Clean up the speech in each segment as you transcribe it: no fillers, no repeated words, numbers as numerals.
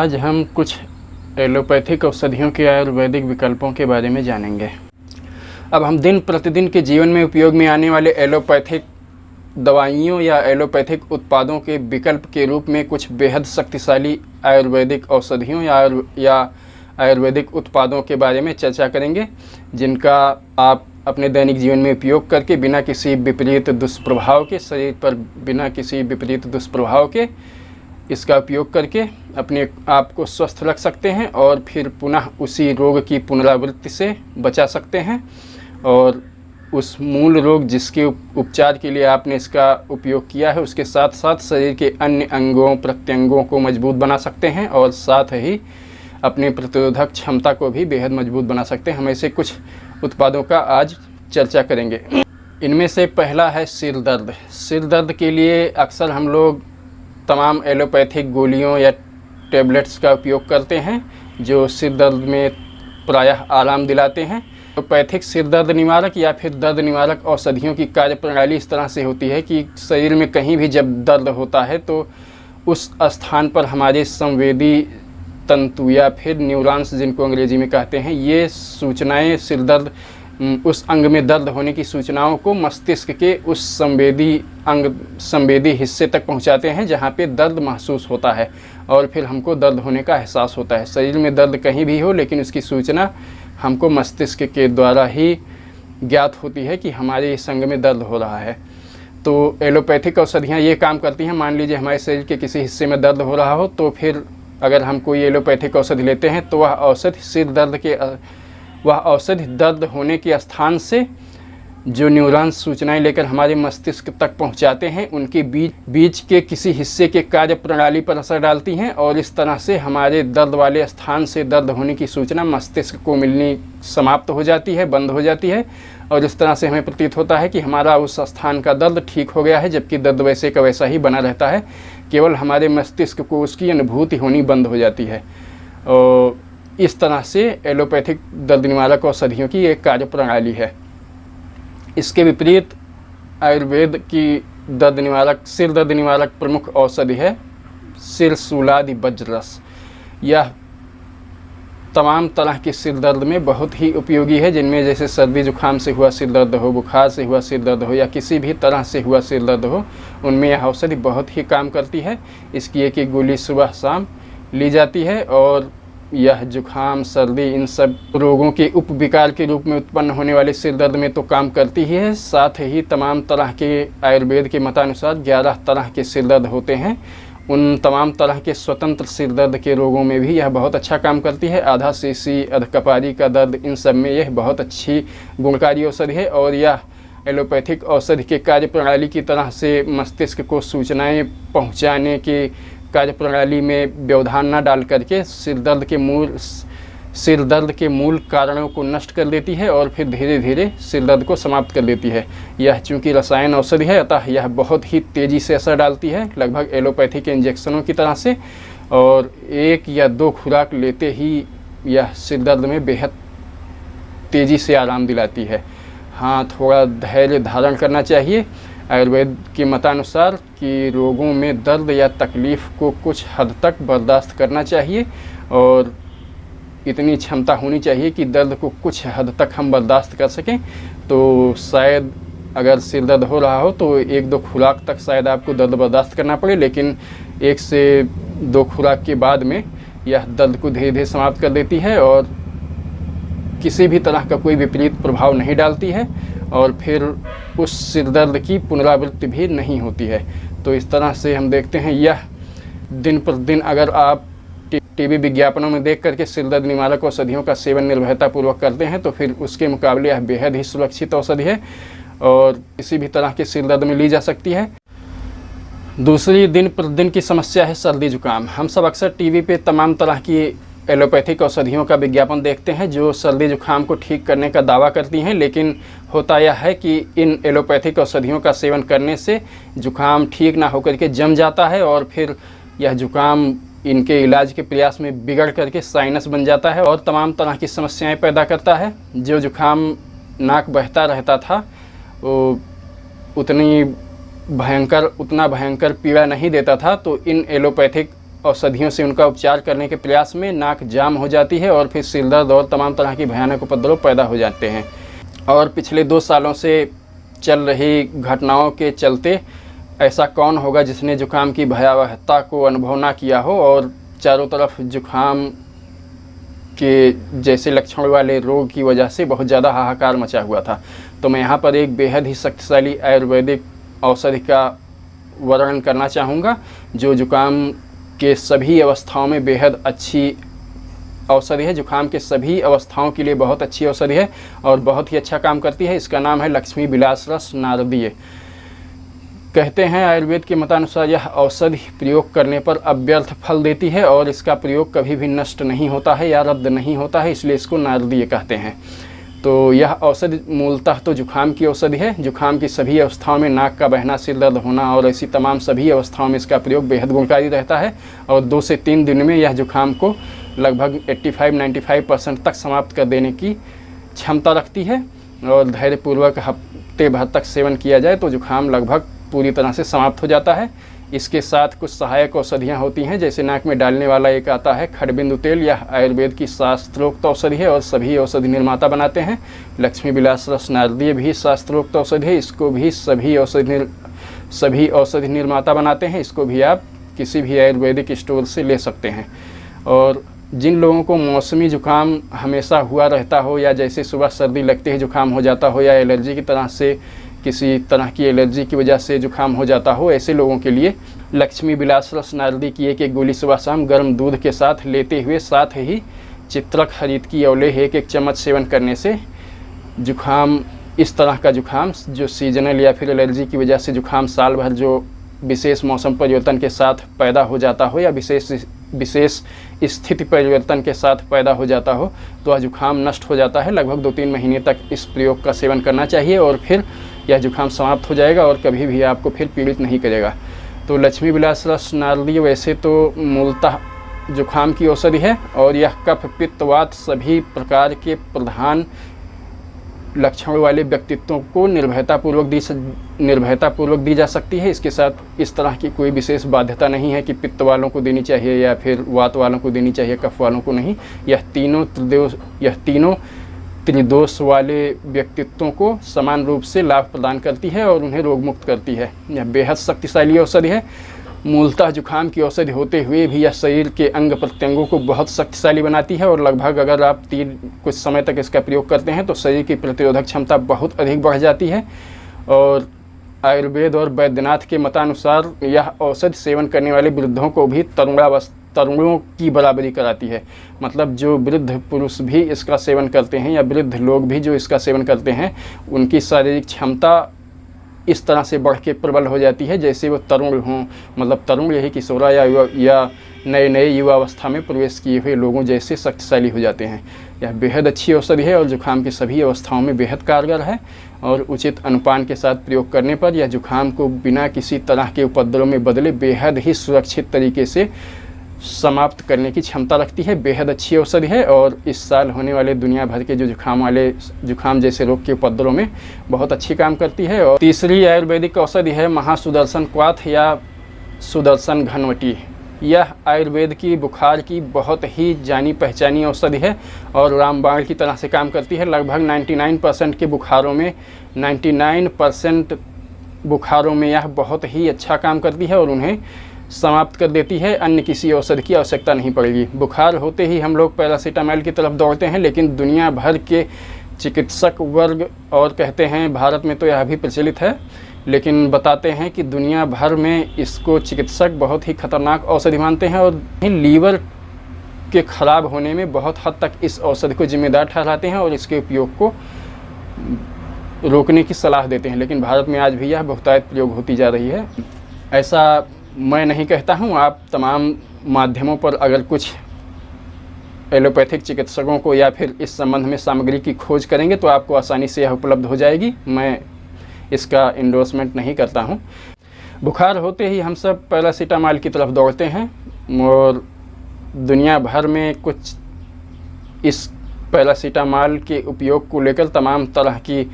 आज हम कुछ एलोपैथिक औषधियों के आयुर्वेदिक विकल्पों के बारे में जानेंगे। अब हम दिन प्रतिदिन के जीवन में उपयोग में आने वाले एलोपैथिक दवाइयों या एलोपैथिक उत्पादों के विकल्प के रूप में कुछ बेहद शक्तिशाली आयुर्वेदिक औषधियों या आयुर्वेदिक उत्पादों के बारे में चर्चा करेंगे, जिनका आप अपने दैनिक जीवन में उपयोग करके बिना किसी विपरीत दुष्प्रभाव के, शरीर पर बिना किसी विपरीत दुष्प्रभाव के इसका उपयोग करके अपने आप को स्वस्थ रख सकते हैं और फिर पुनः उसी रोग की पुनरावृत्ति से बचा सकते हैं और उस मूल रोग जिसके उपचार के लिए आपने इसका उपयोग किया है उसके साथ साथ शरीर के अन्य अंगों प्रत्यंगों को मजबूत बना सकते हैं और साथ ही अपने प्रतिरोधक क्षमता को भी बेहद मजबूत बना सकते हैं। हम ऐसे कुछ उत्पादों का आज चर्चा करेंगे। इनमें से पहला है सिर दर्द। सिर दर्द के लिए अक्सर हम लोग तमाम एलोपैथिक गोलियों या टैबलेट्स का उपयोग करते हैं जो सिर दर्द में प्रायः आराम दिलाते हैं। एलोपैथिक सिर दर्द निवारक या फिर दर्द निवारक औषधियों की कार्यप्रणाली इस तरह से होती है कि शरीर में कहीं भी जब दर्द होता है तो उस स्थान पर हमारे संवेदी तंतु या फिर न्यूरॉन्स, जिनको अंग्रेजी में कहते हैं, ये सूचनाएं सिर दर्द उस अंग में दर्द होने की सूचनाओं को मस्तिष्क के उस संवेदी हिस्से तक पहुंचाते हैं जहां पे दर्द महसूस होता है और फिर हमको दर्द होने का एहसास होता है। शरीर में दर्द कहीं भी हो लेकिन उसकी सूचना हमको मस्तिष्क के द्वारा ही ज्ञात होती है कि हमारे इस अंग में दर्द हो रहा है। तो एलोपैथिक औषधियाँ ये काम करती हैं। मान लीजिए हमारे शरीर के किसी हिस्से में दर्द हो रहा हो तो फिर अगर हम कोई एलोपैथिक औषधि लेते हैं तो वह औषधि दर्द होने के स्थान से जो न्यूरॉन्स सूचनाएं लेकर हमारे मस्तिष्क तक पहुंचाते हैं उनके बीच के किसी हिस्से के कार्य प्रणाली पर असर डालती हैं और इस तरह से हमारे दर्द वाले स्थान से दर्द होने की सूचना मस्तिष्क को मिलनी समाप्त हो जाती है, बंद हो जाती है और इस तरह से हमें प्रतीत होता है कि हमारा उस स्थान का दर्द ठीक हो गया है, जबकि दर्द वैसे का वैसा ही बना रहता है। केवल हमारे मस्तिष्क को उसकी अनुभूति होनी बंद हो जाती है। और इस तरह से एलोपैथिक दर्द निवारक औषधियों की एक कार्यप्रणाली है। इसके विपरीत आयुर्वेद की सिर दर्द निवारक प्रमुख औषधि है सिरशूलादि वज्ररस। यह तमाम तरह के सिर दर्द में बहुत ही उपयोगी है, जिनमें जैसे सर्दी जुकाम से हुआ सिर दर्द हो, बुखार से हुआ सिर दर्द हो या किसी भी तरह से हुआ सिर दर्द हो, उनमें यह औषधि बहुत ही काम करती है। इसकी एक गोली सुबह शाम ली जाती है और यह जुखाम, सर्दी, इन सब रोगों के उपविकार के रूप में उत्पन्न होने वाले सिर दर्द में तो काम करती ही है, साथ ही तमाम तरह के आयुर्वेद के मतानुसार 11 तरह के सिर दर्द होते हैं। उन तमाम तरह के स्वतंत्र सिर दर्द के रोगों में भी यह बहुत अच्छा काम करती है। आधा शीशी, अधकपारी का दर्द, इन सब में यह बहुत अच्छी गुणकारी औषधि है और यह एलोपैथिक औषधि के कार्यप्रणाली की तरह से मस्तिष्क को सूचनाएं पहुंचाने की कार्यप्रणाली में व्यवधान न डाल करके सिर दर्द के मूल कारणों को नष्ट कर देती है और फिर धीरे धीरे सिर दर्द को समाप्त कर देती है। यह चूँकि रसायन औषधि है अतः यह बहुत ही तेज़ी से असर डालती है, लगभग एलोपैथी के इंजेक्शनों की तरह से, और 1 या 2 खुराक लेते ही यह सिर दर्द में बेहद तेज़ी से आराम दिलाती है। हाँ, थोड़ा धैर्य धारण करना चाहिए। आयुर्वेद के मतानुसार कि रोगों में दर्द या तकलीफ़ को कुछ हद तक बर्दाश्त करना चाहिए और इतनी क्षमता होनी चाहिए कि दर्द को कुछ हद तक हम बर्दाश्त कर सकें। तो शायद अगर सिर दर्द हो रहा हो तो 1-2 खुराक तक शायद आपको दर्द बर्दाश्त करना पड़े, लेकिन 1 से 2 खुराक के बाद में यह दर्द को धीरे धीरे समाप्त कर देती है और किसी भी तरह का कोई विपरीत प्रभाव नहीं डालती है और फिर उस सिर दर्द की पुनरावृत्ति भी नहीं होती है। तो इस तरह से हम देखते हैं यह दिन पर दिन अगर आप टीवी विज्ञापनों में देख करके सिर दर्द निवारक औषधियों का सेवन निर्भयतापूर्वक करते हैं तो फिर उसके मुकाबले यह बेहद ही सुरक्षित औषधि है और किसी भी तरह के सिर दर्द में ली जा सकती है। दूसरी दिन प्रतिदिन की समस्या है सर्दी जुकाम। हम सब अक्सर टीवी पे तमाम तरह की एलोपैथिक औषधियों का विज्ञापन देखते हैं जो सर्दी जुकाम को ठीक करने का दावा करती हैं, लेकिन होता यह है कि इन एलोपैथिक औषधियों का सेवन करने से जुकाम ठीक ना होकर के जम जाता है और फिर यह जुकाम इनके इलाज के प्रयास में बिगड़ करके साइनस बन जाता है और तमाम तरह की समस्याएं पैदा करता है। जो जुकाम नाक बहता रहता था वो उतना भयंकर पीड़ा नहीं देता था, तो इन एलोपैथिक औषधियों से उनका उपचार करने के प्रयास में नाक जाम हो जाती है और फिर सिर दर्द और तमाम तरह की भयानक उपद्रव पैदा हो जाते हैं। और पिछले 2 सालों से चल रही घटनाओं के चलते ऐसा कौन होगा जिसने जुकाम की भयावहता को अनुभव ना किया हो और चारों तरफ जुकाम के जैसे लक्षण वाले रोग की वजह से बहुत ज़्यादा हाहाकार मचा हुआ था। तो मैं यहाँ पर एक बेहद ही शक्तिशाली आयुर्वेदिक औषधि का वर्णन करना चाहूँगा जो जुकाम के सभी अवस्थाओं में बेहद अच्छी औषधि है। जुकाम के सभी अवस्थाओं के लिए बहुत अच्छी औषधि है और बहुत ही अच्छा काम करती है। इसका नाम है लक्ष्मी विलास रस नारदीय। कहते हैं आयुर्वेद के मतानुसार यह औषधि प्रयोग करने पर अव्यर्थ फल देती है और इसका प्रयोग कभी भी नष्ट नहीं होता है या रद्द नहीं होता है, इसलिए इसको नारदीय कहते हैं। तो यह औषधि मूलतः तो जुखाम की औषधि है। जुखाम की सभी अवस्थाओं में नाक का बहना, सिर दर्द होना और ऐसी तमाम सभी अवस्थाओं में इसका प्रयोग बेहद गुणकारी रहता है और 2 से 3 दिन में यह जुखाम को लगभग 85-95% तक समाप्त कर देने की क्षमता रखती है। और धैर्यपूर्वक हफ्ते भर तक सेवन किया जाए तो जुखाम लगभग पूरी तरह से समाप्त हो जाता है। इसके साथ कुछ सहायक औषधियाँ होती हैं, जैसे नाक में डालने वाला एक आता है खड़बिंदु तेल। यह आयुर्वेद की शास्त्रोक्त औषधि है और सभी औषधि निर्माता बनाते हैं। लक्ष्मी विलास रस नारदीय भी शास्त्रोक्त औषधि है, इसको भी सभी औषधि निर्माता बनाते हैं। इसको भी आप किसी भी आयुर्वेदिक स्टोर से ले सकते हैं। और जिन लोगों को मौसमी जुकाम हमेशा हुआ रहता हो या जैसे सुबह सर्दी लगते ही जुकाम हो जाता हो या एलर्जी की तरह से किसी तरह की एलर्जी की वजह से जुकाम हो जाता हो, ऐसे लोगों के लिए लक्ष्मी विलास रस नारदी की एक गोली सुबह शाम गर्म दूध के साथ लेते हुए साथ ही चित्रक हरित की औले 1-1 चम्मच सेवन करने से जुकाम, इस तरह का जुकाम जो सीजनल या फिर एलर्जी की वजह से जुकाम साल भर जो विशेष मौसम परिवर्तन के साथ पैदा हो जाता हो या विशेष स्थिति परिवर्तन के साथ पैदा हो जाता हो, तो वह जुकाम नष्ट हो जाता है। लगभग 2-3 महीने तक इस प्रयोग का सेवन करना चाहिए और फिर यह जुकाम समाप्त हो जाएगा और कभी भी आपको फिर पीड़ित नहीं करेगा। तो लक्ष्मी विलास रस नारदीय वैसे तो मूलतः जुकाम की औषधि है और यह कफ, पित्त, वात सभी प्रकार के प्रधान लक्षण वाले व्यक्तित्वों को निर्भयतापूर्वक दी जा सकती है। इसके साथ इस तरह की कोई विशेष बाध्यता नहीं है कि पित्त वालों को देनी चाहिए या फिर वात वालों को देनी चाहिए, कफ वालों को नहीं। यह तीनों त्रिदोष वाले व्यक्तित्वों को समान रूप से लाभ प्रदान करती है और उन्हें रोग मुक्त करती है। यह बेहद शक्तिशाली औषधि है। मूलतः जुकाम की औषधि होते हुए भी यह शरीर के अंग प्रत्यंगों को बहुत शक्तिशाली बनाती है और लगभग अगर आप कुछ समय तक इसका प्रयोग करते हैं तो शरीर की प्रतिरोधक क्षमता बहुत अधिक बढ़ जाती है। और आयुर्वेद और वैद्यनाथ के मतानुसार यह औषधि सेवन करने वाले वृद्धों को भी तरुणों की बराबरी कराती है। मतलब जो वृद्ध पुरुष भी इसका सेवन करते हैं या वृद्ध लोग भी जो इसका सेवन करते हैं, उनकी शारीरिक क्षमता इस तरह से बढ़ के प्रबल हो जाती है जैसे वो तरुण हों। मतलब तरुण यही किशोरा या नए युवा अवस्था में प्रवेश किए हुए लोगों जैसे शक्तिशाली हो जाते हैं। यह बेहद अच्छी औषधि है और जुकाम की सभी अवस्थाओं में बेहद कारगर है और उचित अनुपान के साथ प्रयोग करने पर यह जुकाम को बिना किसी तरह के उपद्रव में बदले बेहद ही सुरक्षित तरीके से समाप्त करने की क्षमता रखती है। बेहद अच्छी औषधि है और इस साल होने वाले दुनिया भर के जो जुकाम जैसे रोग के उपद्रव में बहुत अच्छी काम करती है। और तीसरी आयुर्वेदिक औषधि है महासुदर्शन क्वाथ या सुदर्शन घनवटी। यह आयुर्वेद की बुखार की बहुत ही जानी पहचानी औषधि है और रामबाण की तरह से काम करती है। लगभग 99% के बुखारों में 99% बुखारों में यह बहुत ही अच्छा काम करती है और उन्हें समाप्त कर देती है। अन्य किसी औषधि की आवश्यकता नहीं पड़ेगी। बुखार होते ही हम लोग पैरासीटामोल की तरफ दौड़ते हैं, लेकिन दुनिया भर के चिकित्सक वर्ग और कहते हैं भारत में तो यह भी प्रचलित है, लेकिन बताते हैं कि दुनिया भर में इसको चिकित्सक बहुत ही खतरनाक औषधि मानते हैं और लीवर के खराब होने में बहुत हद तक इस औषधि को जिम्मेदार ठहराते हैं और इसके उपयोग को रोकने की सलाह देते हैं। लेकिन भारत में आज भी यह बहुतायत प्रयोग होती जा रही है। ऐसा मैं नहीं कहता हूँ। आप तमाम माध्यमों पर अगर कुछ एलोपैथिक चिकित्सकों को या फिर इस संबंध में सामग्री की खोज करेंगे तो आपको आसानी से यह उपलब्ध हो जाएगी। मैं इसका इंडोर्समेंट नहीं करता हूँ। बुखार होते ही हम सब पैरासीटामोल की तरफ दौड़ते हैं और दुनिया भर में कुछ इस पैरासीटामोल के उपयोग को लेकर तमाम तरह की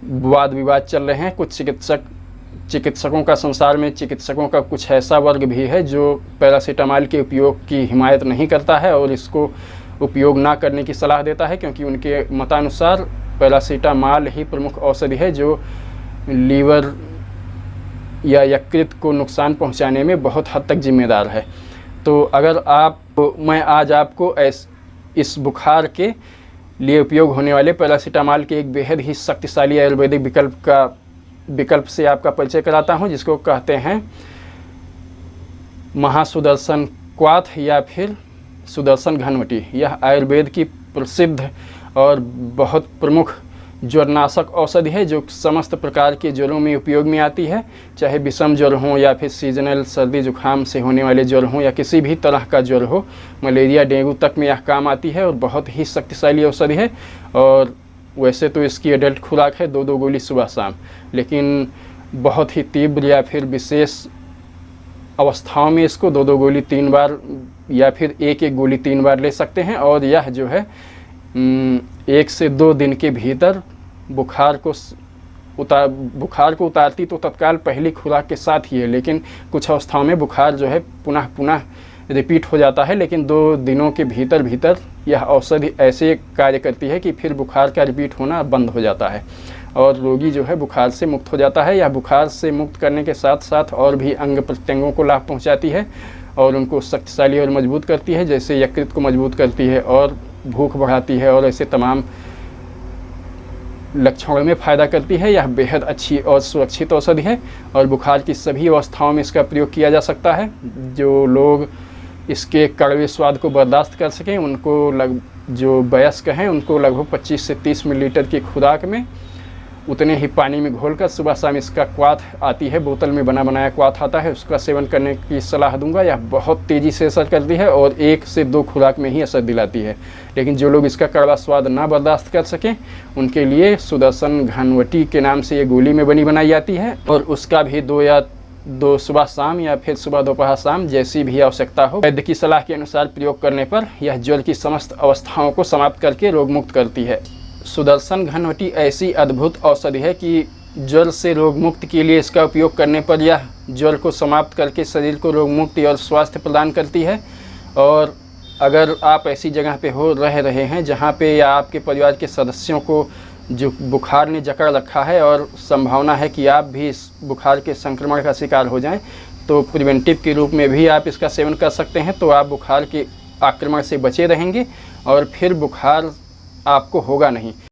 वाद विवाद चल रहे हैं। कुछ चिकित्सकों का संसार में चिकित्सकों का कुछ ऐसा वर्ग भी है जो पैरासीटामॉल के उपयोग की हिमायत नहीं करता है और इसको उपयोग ना करने की सलाह देता है, क्योंकि उनके मतानुसार पैरासीटामॉल ही प्रमुख औषधि है जो लीवर या यकृत को नुकसान पहुंचाने में बहुत हद तक जिम्मेदार है। तो अगर मैं आज आपको इस बुखार के लिए उपयोग होने वाले पैरासीटामॉल के एक बेहद ही शक्तिशाली आयुर्वेदिक विकल्प से आपका परिचय कराता हूं, जिसको कहते हैं महासुदर्शन क्वाथ या फिर सुदर्शन घनवटी। यह आयुर्वेद की प्रसिद्ध और बहुत प्रमुख ज्वरनाशक औषधि है जो समस्त प्रकार के ज्वरों में उपयोग में आती है, चाहे विषम ज्वर हो या फिर सीजनल सर्दी जुकाम से होने वाले ज्वर हो या किसी भी तरह का ज्वर हो, मलेरिया डेंगू तक में यह काम आती है और बहुत ही शक्तिशाली औषधि है। और वैसे तो इसकी एडल्ट खुराक है 2-2 गोली सुबह शाम, लेकिन बहुत ही तीव्र या फिर विशेष अवस्थाओं में इसको 2-2 गोली 3 बार या फिर 1-1 गोली 3 बार ले सकते हैं। और यह जो है 1 से 2 दिन के भीतर बुखार को उतारती तो तत्काल पहली खुराक के साथ ही है, लेकिन कुछ अवस्थाओं में बुखार जो है पुनः रिपीट हो जाता है, लेकिन 2 दिनों के भीतर यह औषधि ऐसे कार्य करती है कि फिर बुखार का रिपीट होना बंद हो जाता है और रोगी जो है बुखार से मुक्त हो जाता है। यह बुखार से मुक्त करने के साथ साथ और भी अंग प्रत्यंगों को लाभ पहुंचाती है और उनको शक्तिशाली और मजबूत करती है, जैसे यकृत को मजबूत करती है और भूख बढ़ाती है और ऐसे तमाम लक्षणों में फ़ायदा करती है। यह बेहद अच्छी और सुरक्षित औषधि है और बुखार की सभी अवस्थाओं में इसका प्रयोग किया जा सकता है। जो लोग इसके कड़वे स्वाद को बर्दाश्त कर सकें, उनको जो वयस्क हैं उनको लगभग 25 से 30 मिलीलीटर की खुराक में उतने ही पानी में घोलकर सुबह शाम इसका क्वाथ आती है, बोतल में बनाया क्वाथ आता है, उसका सेवन करने की सलाह दूंगा। यह बहुत तेज़ी से असर करती है और 1 से 2 खुराक में ही असर दिलाती है। लेकिन जो लोग इसका कड़वा स्वाद ना बर्दाश्त कर सकें, उनके लिए सुदर्शन घनवटी के नाम से ये गोली में बनाई जाती है और उसका भी 2 सुबह शाम या फिर सुबह दोपहर शाम जैसी भी आवश्यकता हो, वैद्य की सलाह के अनुसार प्रयोग करने पर यह ज्वर की समस्त अवस्थाओं को समाप्त करके रोग मुक्त करती है। सुदर्शन घनवटी ऐसी अद्भुत औषधि है कि ज्वर से रोग मुक्ति के लिए इसका उपयोग करने पर यह ज्वर को समाप्त करके शरीर को रोग मुक्ति और स्वास्थ्य प्रदान करती है। और अगर आप ऐसी जगह पे रह रहे हैं जहाँ पे या आपके परिवार के सदस्यों को जो बुखार ने जकड़ रखा है और संभावना है कि आप भी इस बुखार के संक्रमण का शिकार हो जाएं, तो प्रिवेंटिव के रूप में भी आप इसका सेवन कर सकते हैं। तो आप बुखार के आक्रमण से बचे रहेंगे और फिर बुखार आपको होगा नहीं।